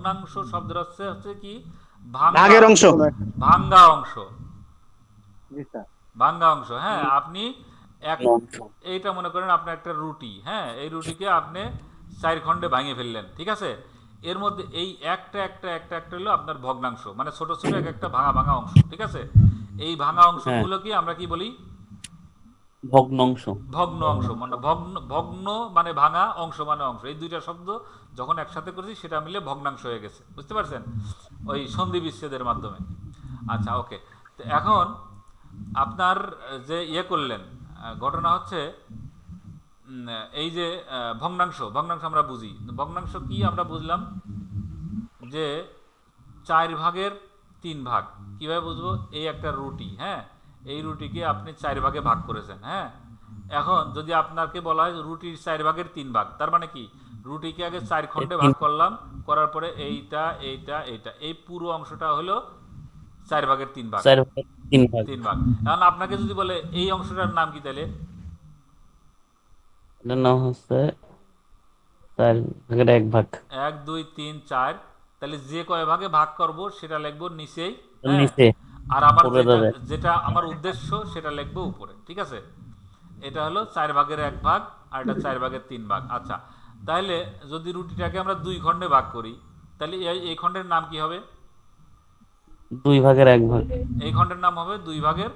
ভগ্নাংশ শব্দের হচ্ছে হচ্ছে কি, ভাগের অংশ। ভাঙ্গা অংশ, জি স্যার। ভাঙ্গা অংশ। হ্যাঁ, আপনি এক, অংশ। এইটা মনে করেন আপনার একটা রুটি, হ্যাঁ, এই রুটিকে আপনি 4 খণ্ডে ভাঙে ফেললেন, ঠিক আছে। এর মধ্যে এই একটা একটা একটা একটা হলো আপনার ভগ্নাংশ, মানে ছোট ছোট এক একটা ভাঙা ভাঙা অংশ, ঠিক আছে। এই ভাঙা হ্যাঁ, অংশগুলোকে আমরা কি বলি? ভগ্নাংশ। ভগ্ন অংশ, মানে ভগ্ন, ভগ্ন মানে ভাঙা, অংশ মানে অংশ, এই দুইটা শব্দ যখন একসাথে করেছি সেটা মিলে ভগ্নাংশ হয়ে গেছে, বুঝতে পারছেন, ওই সন্ধি বিচ্ছেদের মাধ্যমে। আচ্ছা, ওকে। তো এখন আপনার যে ইয়ে করলেন, ঘটনা হচ্ছে এই যে ভগ্নাংশ, ভগ্নাংশ আমরা বুঝি, ভগ্নাংশ কি আমরা বুঝলাম যে 4 ভাগের 3 ভাগ। কিভাবে বুঝবো? এই একটা রুটি, হ্যাঁ, এই রুটিকে আপনি 4 ভাগে ভাগ করেছেন, হ্যাঁ। এখন যদি আপনাকে বলা হয় রুটির 4 ভাগের 3 ভাগ, তার মানে কি, রুটিকে আগে 4 খণ্ডে ভাগ করলাম, করার পরে এইটা এইটা এইটা, এই পুরো অংশটা হলো 4 ভাগের 3 ভাগ, 4 ভাগের 3 ভাগ। 3 ভাগ। এখন আপনাকে যদি বলে এই অংশটার নাম কি, তাহলে এটার নাম হচ্ছে 4 ভাগের 1 ভাগ। 1 2 3 4, তাহলে যে কয় ভাগে ভাগ করব সেটা লিখবো নিচেই, এর হ্যাঁ। নিচে আর আমার পড়ে যেটা যাবে। যেটা আমার উদ্দেশ্য সেটা লিখবো উপরে, ঠিক আছে। এটা হলো 4 ভাগের 1 ভাগ, আর এটা 4 ভাগের 3 ভাগ। আচ্ছা, তাহলে যদি রুটিটাকে আমরা 2 খণ্ডে ভাগ করি, তাহলে এই খণ্ডের নাম কি হবে? 2 ভাগের 1 ভাগ। এই খণ্ডের নাম হবে 2 ভাগের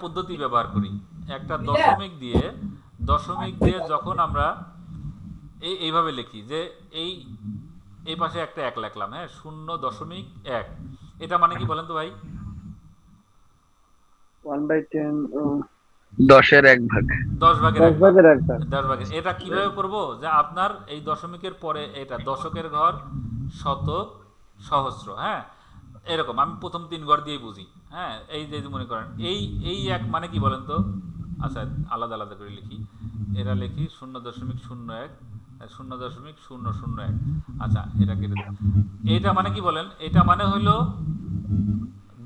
পদ্ধতি ব্যবহার করি, একটা দশমিক দিয়ে, দশমিক দিয়ে যখন আমরা এইভাবে লিখি যে এই এই পাশে একটা 1 লিখলাম, হ্যাঁ, 0.1, এটা মানে কি বলেন তো ভাই? 1/10, 10-এর 1 ভাগ। 10 ভাগের 10 এক ভাগ। ভাগের 1 ভাগ। 10 ভাগের, এটা কিভাবে করব? যে আপনার এই দশমিকের পরে এটা দশকের ঘর, শতক, সহস্র, হ্যাঁ, এরকম আমি প্রথম 3 ঘর দিয়ে বুঝি, হ্যাঁ। এই যে মনে করেন এই এই এক মানে কি বলেন তো? আচ্ছা, আলাদা আলাদা করে লিখি, এরা লিখি 0.01, 0.001। আচ্ছা, এটা কেটে দেন। এইটা মানে কি বলেন? এটা মানে হলো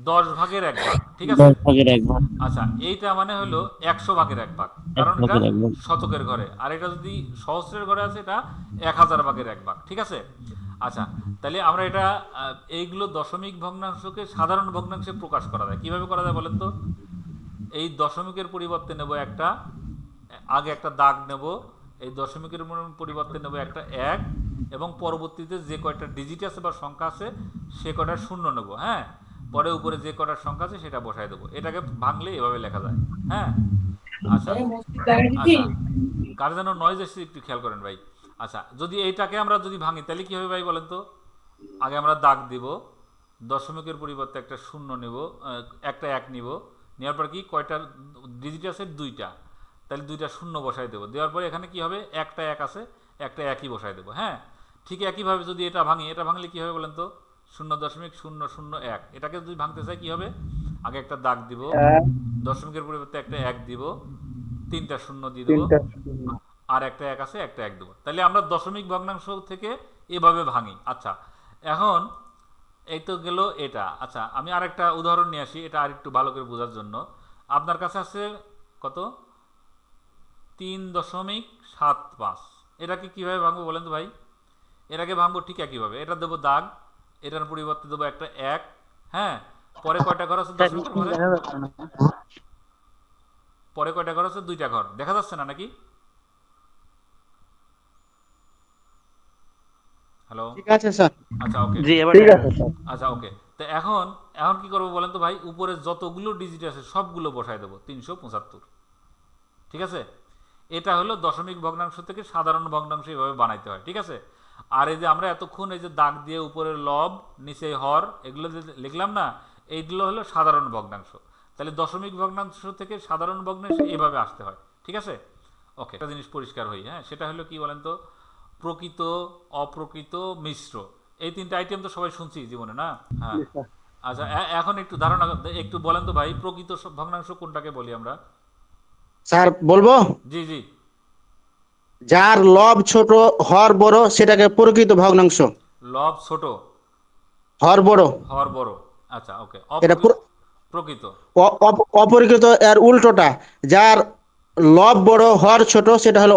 10 ভাগের 1 ভাগ, ঠিক আছে। 10 ভাগের 1 ভাগ। আচ্ছা, এইটা মানে হলো 100 ভাগের 1 ভাগ, এক কারণ এটা ভাগের 1 ভাগ। শতকের ঘরে, আর এটা যদি সহস্রের ঘরে আছে এটা 1000 ভাগের 1 ভাগ, ঠিক আছে। আচ্ছা, তাহলে আমরা এটা এইগুলো দশমিক ভগ্নাংশকে সাধারণ ভগ্নাংশে প্রকাশ করা যায়, কিভাবে করা যায় বলেন তো? এই দশমিকের পরিবর্তে নেব একটা, আগে একটা দাগ নেব, এই দশমিকের পরিবর্তে নেব একটা 1, এবং পরবর্তীতে যে কয়টা ডিজিট আছে বা সংখ্যা আছে সে কয়টার শূন্য নেব, হ্যাঁ। পরে উপরে যে কয়টার সংখ্যা আছে সেটা বসায় দেবো, এটাকে ভাঙলে এভাবে লেখা যায়, হ্যাঁ। আচ্ছা, আচ্ছা, কার যেন নয়েজ এসছে একটু খেয়াল করেন ভাই। আচ্ছা, যদি এইটাকে আমরা যদি ভাঙি তাহলে কি হবে ভাই বলেন তো? আগে আমরা দাগ দিব, দশমিকের পরিবর্তে একটা শূন্য নেব, একটা 1 নিব, নেওয়ার পর কি কয়টা ডিজিট আছে? 2টা, তাহলে 2টা শূন্য বসাই দেবো, দেওয়ার পরে এখানে কি হবে? একটা 1 আছে, একটা 1ই বসাই দেবো, হ্যাঁ। ঠিক একইভাবে যদি এটা ভাঙি, এটা ভাঙলে কি হবে বলেন তো? 0.001, এটাকে যদি ভাঙতে চাই কি হবে? আগে একটা দাগ দিব, 1, দশমিকের পরিবর্তে একটা 1 দিব, 3টা শূন্য দিয়ে দেবো, 3টা শূন্য। আর একটা 1 আছে, একটা 1 দেবো, তাহলে আমরা দশমিক ভগ্নাংশ থেকে এভাবে ভাঙি। আচ্ছা, এখন এই তো গেল এটা। আচ্ছা, আমি আরেকটা উদাহরণ নিয়ে আসি, এটা আর একটু ভালো করে বোঝার জন্য। আপনার কাছে আছে কত? 3.75, এটাকে কিভাবে ভাঙবো বলেন তো ভাই? এটাকে ভাঙবো ঠিক একইভাবে, এটা দেবো দাগ, এটার পরিবর্তে দেবো একটা 1, হ্যাঁ। পরে কয়টা ঘর আছে দশমিকের ঘরে? দেখা যাচ্ছে না। পরে কয়টা ঘর আছে? 2টা ঘর, দেখা যাচ্ছে না নাকি? হ্যালো? ঠিক আছে স্যার। আচ্ছা, ওকে। জি, এবার ঠিক দেখা আছে যাচ্ছে। স্যার। আচ্ছা, ওকে। তো এখন এখন কি করবো বলেন তো ভাই? উপরে যতগুলো ডিজিট আছে সবগুলো বসায় দেবো 375, ঠিক আছে। এটা হলো দশমিক ভগ্নাংশ থেকে সাধারণ ভগ্নাংশ এভাবে বানাইতে হয়, ঠিক আছে। আর এই যে আমরা এতক্ষণ এই যে দাগ দিয়ে উপরের লব, নিচে হর, এগুলো যে লিখলাম না, এইগুলো হলো সাধারণ ভগ্নাংশ। তাহলে দশমিক ভগ্নাংশ থেকে সাধারণ ভগ্নাংশ এভাবে আসতে হয়, ঠিক আছে। ওকে, একটা জিনিস পরিষ্কার হই, হ্যাঁ, সেটা হলো কি বলেন তো? প্রকৃত, অপ্রকৃত, মিশ্র, এই 3টা আইটেম তো সবাই শুনছি জীবনে, না? হ্যাঁ। জি স্যার। আচ্ছা, এখন একটু ধারণা একটু বলেন তো ভাই, প্রকৃত ভগ্নাংশ কোনটাকে বলি আমরা? স্যার বলবো, জি, জি। যার লব ছোট হর বড় সেটাকে প্রকৃত ভগ্নাংশ। লব ছোট, হর বড় হর বড়। আচ্ছা, ওকে। এটা অপ্রকৃত, প্রকৃত। অপরিকৃত এর উল্টোটা। যার লব বড় হর ছোট সেটা হলো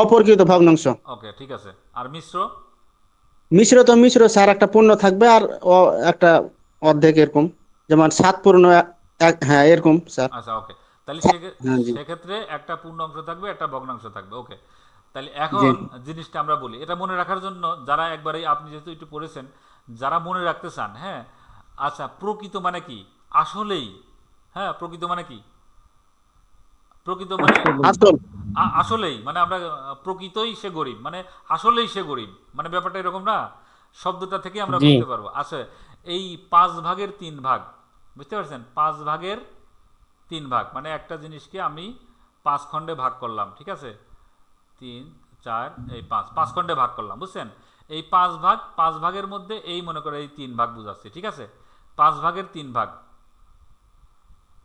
অপরিকৃত ভগ্নাংশ। ওকে, ঠিক আছে। আর মিশ্র? মিশ্র তো মিশ্র স্যার, একটা পূর্ণ থাকবে আর একটা অর্ধেক এরকম, যেমন 7 পূর্ণ হ্যাঁ এরকম স্যার। আচ্ছা ওকে, তাহলে হ্যাঁ জি। সেক্ষেত্রে একটা পূর্ণ অংশ থাকবে, একটা ভগ্নাংশ থাকবে। ওকে, তাহলে জি এখন জিনিসটা আমরা বলি, এটা মনে রাখার জন্য যারা একবারে আপনি যেহেতু একটু পড়েছেন, যারা মনে রাখতে চান, হ্যাঁ, আচ্ছা প্রকৃত মানে কি, আসলেই, হ্যাঁ প্রকৃত মানে কি, প্রকৃত মানে আসল। আসলেই মানে আমরা প্রকৃতই সে গরিব, মানে আসলেই সে গরিব, মানে ব্যাপারটা এরকম না, শব্দটা থেকে আমরা জি। বুঝতে পারবো। আচ্ছা, এই 5 ভাগের 3 ভাগ, বুঝতে পারছেন, 5 ভাগের 3 ভাগ মানে একটা জিনিসকে আমি 5 খণ্ডে ভাগ করলাম, ঠিক আছে, 3 4 এই 5 খণ্ডে ভাগ করলাম, বুঝছেন, এই 5 ভাগের মধ্যে এই মনে করে এই 3 ভাগ বুঝাচ্ছে, ঠিক আছে, 5 ভাগের 3 ভাগ,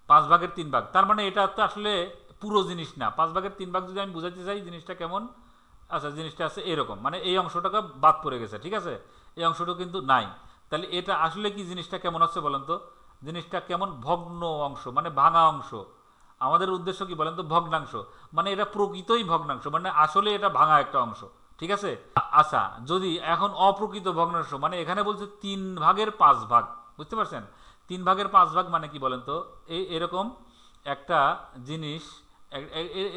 5 ভাগের 3 ভাগ, তার মানে এটা তো আসলে পুরো জিনিস না। 5 ভাগের 3 ভাগ যদি আমি বুঝাতে চাই জিনিসটা কেমন, আচ্ছা জিনিসটা আছে এরকম, মানে এই অংশটাকে বাদ পড়ে গেছে, ঠিক আছে, এই অংশটা কিন্তু নাই। তাহলে এটা আসলে কি, জিনিসটা কেমন হচ্ছে বলেন তো, জিনিসটা কেমন, ভগ্ন অংশ মানে ভাঙা অংশ। আমাদের উদ্দেশ্য কি বলেন তো, ভগ্নাংশ, মানে এটা প্রকৃতই ভগ্নাংশ, মানে আসলে এটা ভাঙা একটা অংশ, ঠিক আছে। আচ্ছা, যদি এখন অপ্রকৃত ভগ্নাংশ, মানে এখানে বলছে 3 ভাগের 5 ভাগ, বুঝতে পারছেন, 3 ভাগের 5 ভাগ মানে কি বলেন তো, এই এরকম একটা জিনিস,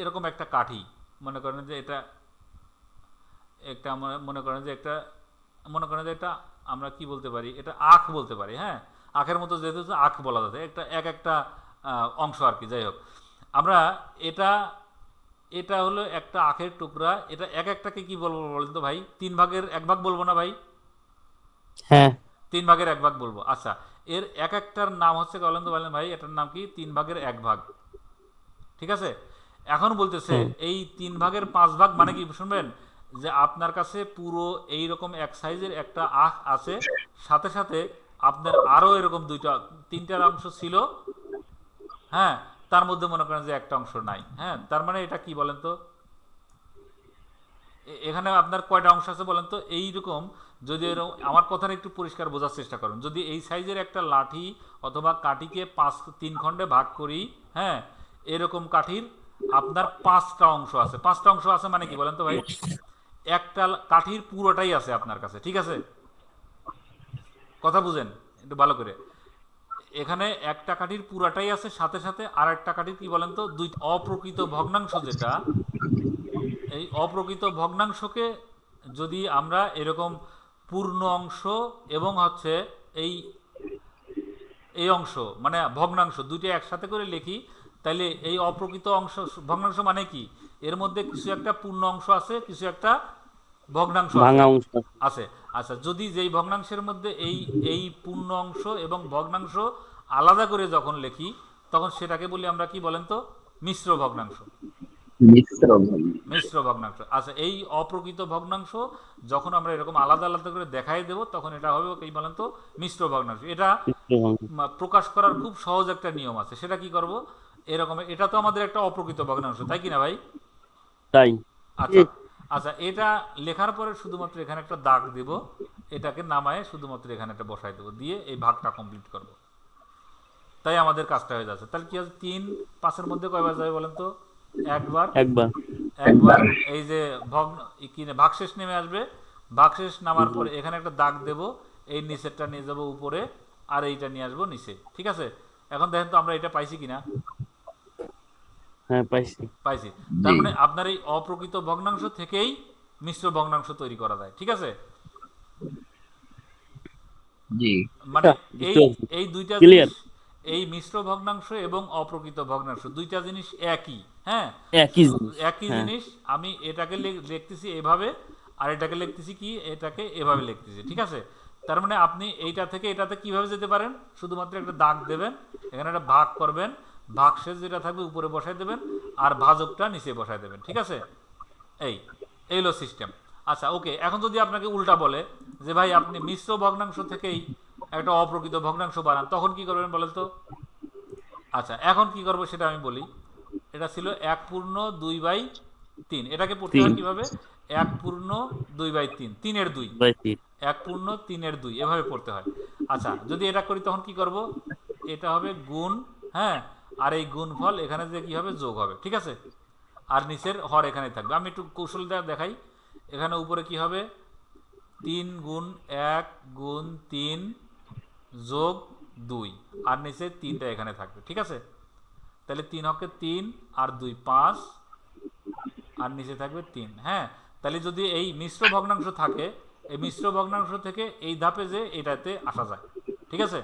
এরকম একটা কাঠি, মনে করেন যে এটা একটা, মনে করেন যে একটা, মনে করেন যে এটা আমরা কি বলতে পারি, এটা আখ বলতে পারি, হ্যাঁ, আখের মতো যেহেতু আখ বলা যাচ্ছে, একটা একটা অংশ আর কি, যাই হোক, আমরা এটা, এটা হলো একটা আখের টুকরা, এটা একটাকে কি বলবো বলেন তো ভাই, 3 ভাগের 1 ভাগ বলবো না ভাই, হ্যাঁ। 3 ভাগের 1 ভাগ বলবো। আচ্ছা, এর একটার নাম হচ্ছে বলেন তো, বলেন ভাই এটার নাম কি, 3 ভাগের 1 ভাগ, ঠিক আছে। এখন বলতেছে হ্যাঁ। এই 3 ভাগের 5 ভাগ মানে কি শুনবেন, যে আপনার কাছে পুরো এই রকম এক সাইজের একটা আখ আছে, সাথে সাথে আপনার আরো এরকম 3টার অংশ ছিল, হ্যাঁ, তার মধ্যে মনে করেন যে একটা অংশ নাই, হ্যাঁ, তার মানে এটা কি বলেন তো, এখানে আপনার কয়টা অংশ আছে বলেন তো, এইরকম, যদি এরকম, আমার কথাটা একটু পরিষ্কার বোঝার চেষ্টা করুন, যদি এই সাইজের একটা লাঠি অথবা কাঠিকে 3 খণ্ডে ভাগ করি, হ্যাঁ, এরকম কাঠির আপনার 5টা অংশ আছে, 5টা অংশ আছে মানে কি বলেন তো ভাই, একটা কাঠির পুরোটাই আছে আপনার কাছে, ঠিক আছে, কথা বুঝেন একটু ভালো করে, এখানে একটা কাঠির পুরাটাই আছে, সাথে সাথে আর একটা কাঠির কি বলেন তো, দুই অপ্রকৃত ভগ্নাংশ যেটা, এই অপ্রকৃত ভগ্নাংশকে যদি আমরা এরকম পূর্ণ অংশ এবং হচ্ছে এই এই অংশ মানে ভগ্নাংশ দুইটা একসাথে করে লিখি, তাহলে এই অপ্রকৃত অংশ ভগ্নাংশ মানে কি, এর মধ্যে কিছু একটা পূর্ণ অংশ আছে, কিছু একটা ভগ্নাংশ আছে, ভাঙা অংশ। আছে। আচ্ছা, যদি যেই ভগ্নাংশের মধ্যে এই এই পূর্ণ অংশ এবং ভগ্নাংশ আলাদা করে যখন লিখি, তখন সেটাকে বলি আমরা কি বলেন তো, মিশ্র ভগ্নাংশ, মিশ্র ভগ্ন। মিশ্র ভগ্নাংশ। আচ্ছা, এই অপ্রকৃত ভগ্নাংশ যখন আমরা এরকম আলাদা আলাদা করে দেখাই দেব, তখন এটা হবে কি বলেন তো, মিশ্র ভগ্নাংশ। এটা প্রকাশ করার খুব সহজ একটা নিয়ম আছে, সেটা কি করব, এরকম, এটা তো আমাদের একটা অপ্রকৃত ভগ্নাংশ, তাই কি না ভাই? তাই। আচ্ছা, আচ্ছা, এটা লেখার পরে শুধুমাত্র এখানে একটা দাগ দেব, এটাকে নামায়ে শুধুমাত্র এখানে একটা বসাই দেবো, দিয়ে এই ভাগটা কমপ্লিট করব, তাই আমাদের কাজটা হয়ে যাচ্ছে। তাহলে কি আছে, 3 5-এর মধ্যে কয়বার যাবে বলেন তো, একবার, একবার। একবার, এই যে ভগ্ন কি ভাগশেষ নেমে আসবে, ভাগশেষ নামার পরে এখানে একটা দাগ দেব, এই নিচেরটা নিয়ে যাব উপরে, আর এইটা নিয়ে আসবো নিচে, ঠিক আছে। এখন দেখেন তো আমরা এটা পাইছি কিনা, হ্যাঁ পাইছি। পাইছি। তার জি মানে আপনার এই অপ্রকৃত ভগ্নাংশ থেকেই মিশ্র ভগ্নাংশ তৈরি করা যায়, ঠিক আছে। জি মানে এই বুঝতে পারছি। এই দুইটা Clear? জিনিস, এই মিশ্র ভগ্নাংশ এবং অপ্রকৃত ভগ্নাংশ দুইটা জিনিস একই, হ্যাঁ, একই জিনিস। একই হ্যাঁ। জিনিস। আমি এটাকে লিখতেছি এভাবে, আর এটাকে লিখতেছি কি, এটাকে এভাবে লিখতেছি, ঠিক আছে। তার মানে আপনি এইটা থেকে এটাতে কিভাবে যেতে পারেন, শুধুমাত্র একটা দাগ দেবেন, এখানে একটা ভাগ করবেন, ভাগশেষ যেটা থাকবে উপরে বসাই দেবেন, আর ভাজকটা নিচে বসাই দেবেন, ঠিক আছে। এই এই হলো সিস্টেম। আচ্ছা ওকে, এখন যদি আপনাকে উল্টা বলে যে ভাই আপনি মিশ্র ভগ্নাংশ থেকেই একটা অপ্রকৃত ভগ্নাংশ বানান, তখন কি করবেন বলেন তো। আচ্ছা, এখন কি করবো সেটা আমি বলি। এটা ছিল 1/2/3, এটাকে পড়তে হয় 3 কিভাবে, 1/2/3, 3/2, বাই 3। 1/3/2 এভাবে পড়তে হয়। আচ্ছা, যদি এটা করি তখন কি করব, এটা হবে গুণ, হ্যাঁ, আর এই গুণফল এখানে যে কি হবে, যোগ হবে, ঠিক আছে, আর নিচের হর এখানে থাকবে। আমি একটু কৌশলটা দেখাই, এখানে উপরে কি হবে, 3 গুণ 1 গুণ 3 যোগ 2 আর নিচে 3টা এখানে থাকবে, ঠিক আছে? তাহলে 3 হকে 3 আর 2 5 আর নিচে থাকবে 3। হ্যাঁ, তাহলে যদি এই মিশ্র ভগ্নাংশ থাকে, এই মিশ্র ভগ্নাংশ থেকে এই ধাপে যে এটাতে আসা যায়, ঠিক আছে?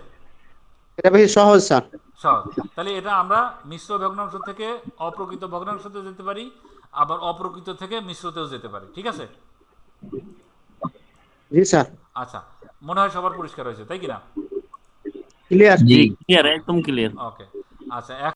এটা বেশি সহজ স্যার। সহজ। তাহলে এটা আমরা মিশ্র ভগ্নাংশ থেকে অপ্রকৃত ভগ্নাংশতে যেতে পারি, আবার অপ্রকৃত থেকে মিশ্রতেও যেতে পারি, ঠিক আছে? জি স্যার, আচ্ছা, মনে হয় সবার পরিষ্কার হয়েছে, তাই কি না? ক্লিয়ার। জি ক্লিয়ার, একদম ক্লিয়ার। ওকে, আচ্ছা।